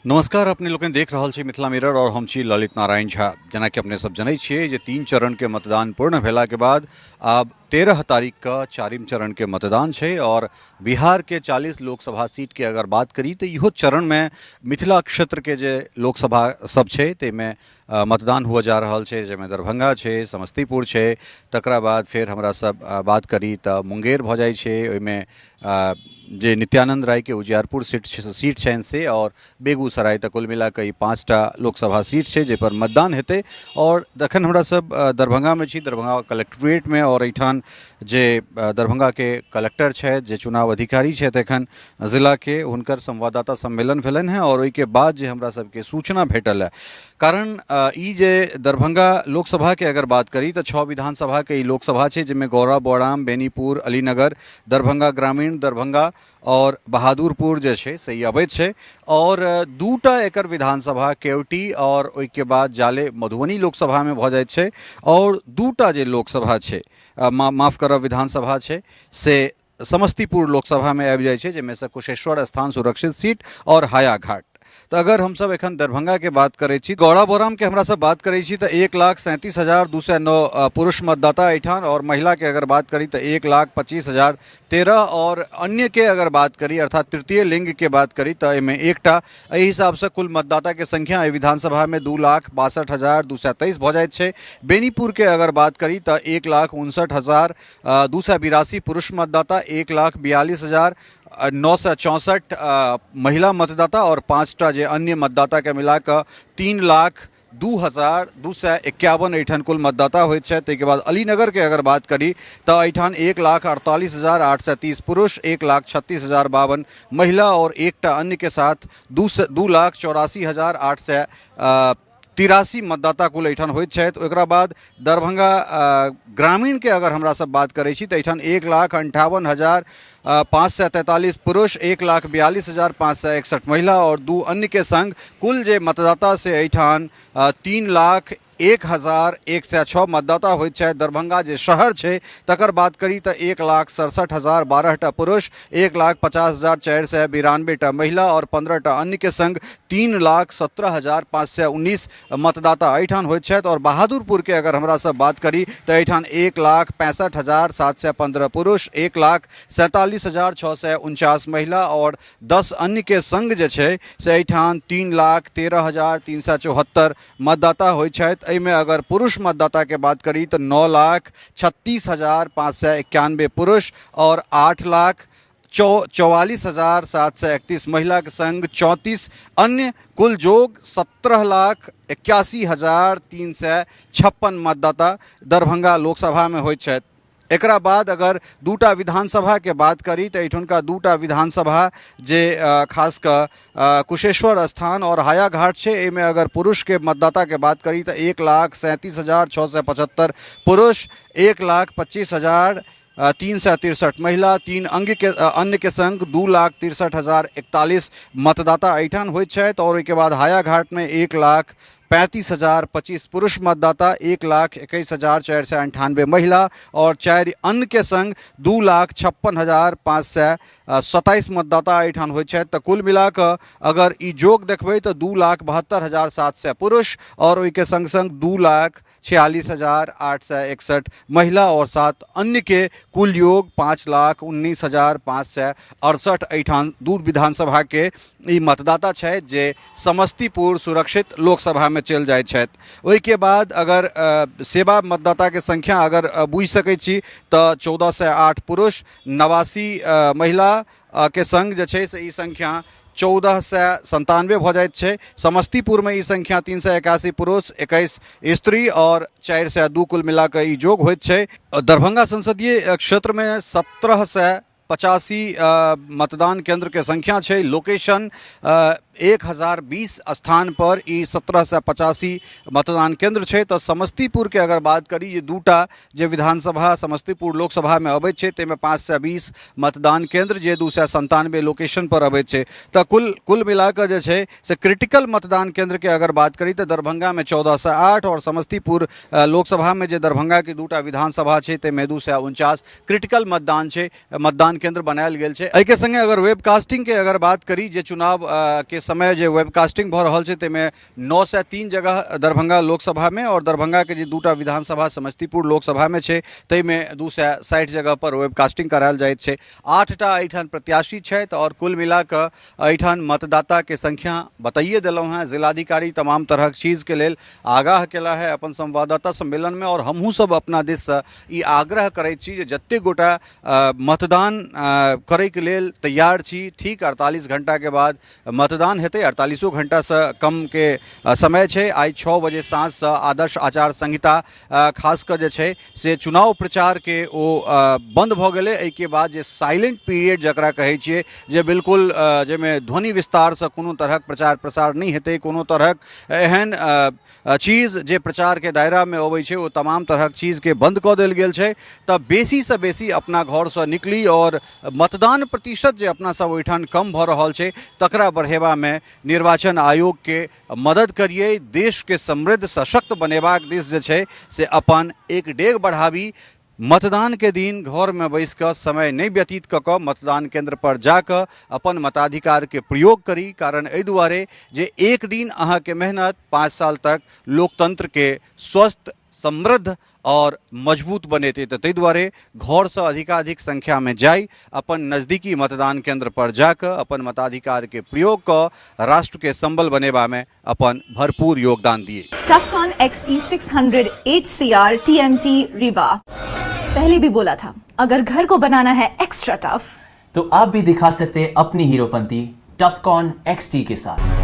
नमस्कार, अपने लोग देख रहल छी मिथिला मिरर और हम छी ललित नारायण झा। जेना कि अपने सब जनै छियै जे 3 चरण के मतदान पूर्ण भेला के बाद आब 13 तारीख का चारिम चरण के मतदान छै और बिहार के 40 लोकसभा सीट के अगर बात करी तो इहो चरण में मिथिला क्षेत्र के जे लोकसभा सब छै तेमे मतदान हुआ जा रहल छै, जेमे दरभंगा छै, समस्तीपुर छै, तकरा बाद फिर हमरा सब बात करी तो मुंगेर भ जाइ छै, ओइमे जे नित्यानंद राय के उजियारपुर सीट छनि से और बेगूसराय तक कुल मिला के 5टा लोकसभा सीट छै जे पर मतदान हेतै। और जखन हमरा सब दरभंगा में छी, दरभंगा कलेक्ट्रेट में, और एठान जे दरभंगा के कलेक्टर छै जे चुनाव अधिकारी छै एखन जिला के, हुनकर संवाददाता सम्मेलन भेलनि हैं और ओइके बाद जे हमरा सबके सूचना भेटल है। कारण ई जे दरभंगा लोकसभा के अगर बात करी तो 6 विधानसभा के ई लोकसभा छै, जिसमें गौरा बौड़ाम, बेनीपुर, अलीनगर, दरभंगा ग्रामीण, दरभंगा और बहादुरपुर जे छै से अबैत छै। और 2टा एकर विधानसभा केवटी और ओइके बाद जाले मधुबनी लोकसभा में भ जाइत छै, और 2टा जे लोकसभा छै माफ करब विधानसभा छै से समस्तीपुर लोकसभा में आबि जाइ छै, जेमे से कुशेश्वर स्थान सुरक्षित सीट और हायाघाट। तो अगर हम सब एखन दरभंगा के बात करै छी, गौड़ा बौराम के हमरा सब बात करै छी तो 1,37,209 पुरुष मतदाता एठान, और महिला के अगर बात करी तो 1,25,013, और अन्य के अगर बात करी अर्थात तृतीय लिंग के बात करी तो एमे एकटा। एहि हिसाब से कुल मतदाता के संख्या विधानसभा में 2,62,223 भ जाइत छै। बेनीपुर के अगर बात करी तो 1,59,282 पुरुष मतदाता, 1,42,964 महिला मतदाता और 5टा जे अन्य मतदाता के मिलाकर 3,02,251 एठान कुल मतदाता होइत छै। ताहिके बाद अलीनगर के अगर बात करी तो एठान 1,48,830 पुरुष, 1,36,052 महिला और एकटा अन्य के साथ 2,84,883 मतदाता कुल एठान होइत छै। तो एकरा बाद दरभंगा ग्रामीण के अगर हमरा सब बात करै छी तो एठान 1,58,543 पुरुष, 1,42,561 महिला और 2 अन्य के संग कुल जे मतदाता से एठान 3,01,106 मतदाता होइत छै। दरभंगा जे शहर छै तकर बात करी तो 1,67,012 पुरुष, 1,50,492 महिला और 15टा अन्य के संग 3,17,519 मतदाता एठान होइत छै। और बहादुरपुर के अगर हमरा सब बात करी तो एठान 1,65,715 पुरुष, 1,47,649 महिला और 10 अन्य के संग जे छै से एठान 3,13,374 मतदाता होइत छै। एहिमे अगर पुरुष मतदाता के बात करी तो 9,36,591 पुरुष और 8,44,731 महिला के संग 34 अन्य, कुल जोग 17,81,356 मतदाता दरभंगा लोकसभा में होइत छै। एकरा बाद अगर 2टा विधानसभा के बात करी तो एठुनका 2टा विधानसभा जे खास कर कुशेश्वर स्थान और हायाघाट छै, एमे अगर पुरुष के मतदाता के बात करी तो 1,37,675 पुरुष, 1,25,363 महिला, 3 अन्य के संग 2,63,041 मतदाता एठान होइत छै। और ओइके बाद हायाघाट में 1,35,025 पुरुष मतदाता, 1,21,498 महिला और 4 अन्य के संग 2,56,527 मतदाता एठान होइत छै। तो कुल मिलाकर अगर ई जोग देखबै तो 2,72,700 पुरुष और ओइके संग संग 2,46,861 महिला और 7 अन्य के कुल योग 5,19,568 एठान 2 विधानसभा के ई मतदाता छै जे समस्तीपुर सुरक्षित लोकसभा में चल जाए छै। ओइके बाद अगर सेवा मतदाता के संख्या अगर बुझ सकै छी तो 1408 पुरुष, 89 महिला के संग जे छै से ई संख्या 1497 भ जाइत छै। समस्तीपुर में ई संख्या 381 पुरुष, 21 स्त्री और 402 कुल मिलाकर ई जोग होइत छै। दरभंगा संसदीय क्षेत्र में 1785 मतदान केंद्र के संख्या छै। लोकेशन 1020 स्थान पर ई 1785 मतदान केंद्र छै। तो समस्तीपुर के अगर बात करी, ये 2टा जे विधानसभा समस्तीपुर लोकसभा में अबैत छै तेमे 520 मतदान केंद्र जे 297 लोकेशन पर अबैत छै। तो कुल मिलाकर जे छै से क्रिटिकल मतदान केंद्र के अगर बात करी तो दरभंगा में 1408 और समस्तीपुर लोकसभा में जे दरभंगा की 2टा विधानसभा छै तेमे 249 क्रिटिकल मतदान मतदान केंद्र बनायल गेल छै। एहि के संगे अगर वेबकास्टिंग के अगर बात करी, जे चुनाव के समय जे वेबकास्टिंग भऽ रहल छै ताहिमे 9 से 3 जगह दरभंगा लोकसभा में और दरभंगा के जे दूटा विधानसभा समस्तीपुर लोकसभा में छै ताहिमे 260 जगह पर वेबकास्टिंग करायल जाइत छै। 8टा एहिठाम प्रत्याशी छथि और कुल मिला कऽ एहिठाम मतदाता के संख्या बताइए देलहुँ हैं। जिलाधिकारी तमाम तरह चीज के लेल आगाह केला है अपन संवाददाता सम्मेलन में, और हमहूँ सब अपना दिस से ई आग्रह करैत छी जे जतेक गोटा मतदान करे के लेल तैयार छी, ठीक 48 घंटा के बाद मतदान हेतै। 48 घंटा से कम के समय छै। आई 6 बजे साँझ से आदर्श आचार संहिता खास कर जे छै से चुनाव प्रचार के ओ बंद भऽ गेलै। एहि के बाद जे साइलेंट पीरियड जकरा कहै छियै, जे बिल्कुल जाहिमे ध्वनि विस्तार से कोनो तरहक प्रचार प्रसार नहीं हेतै, कोनो तरहक एहन चीज जे प्रचार के दायरा में अबै छै ओ तमाम तरहक चीज के बंद कऽ देल गेल छै। तऽ बेसी से बेसी अपना घर से निकली और मतदान प्रतिशत जे अपना सब ओहिठाम कम भऽ रहल छै तकरा बढ़ेबा में निर्वाचन आयोग के मदद करिए। देश के समृद्ध सशक्त बनेबाक दिस जे छै से अपन एक डेग बढ़ाबी। मतदान के दिन घर में बैस कर समय नहीं व्यतीत कऽ कऽ मतदान केंद्र पर जाकर अपन मताधिकार के प्रयोग करी। कारण एहि दुआरे जे एक दिन अहाँ के मेहनत 5 साल तक लोकतंत्र के स्वस्थ, समृद्ध और मजबूत बनेते। तो ताहि दुआरे घर से अधिकाधिक संख्या में जाई, अपन नज़दीकी मतदान केंद्र पर जाकर अपन मताधिकार के प्रयोग कर राष्ट्र के संबल बनेबा में अपन भरपूर योगदान दिए। टफकॉन XT 600 HCR TMT रीवा। पहले भी बोला था, अगर घर को बनाना है एक्स्ट्रा टफ तो आप भी दिखा सकते हैं अपनी हीरोपंती टफकॉन XT के साथ।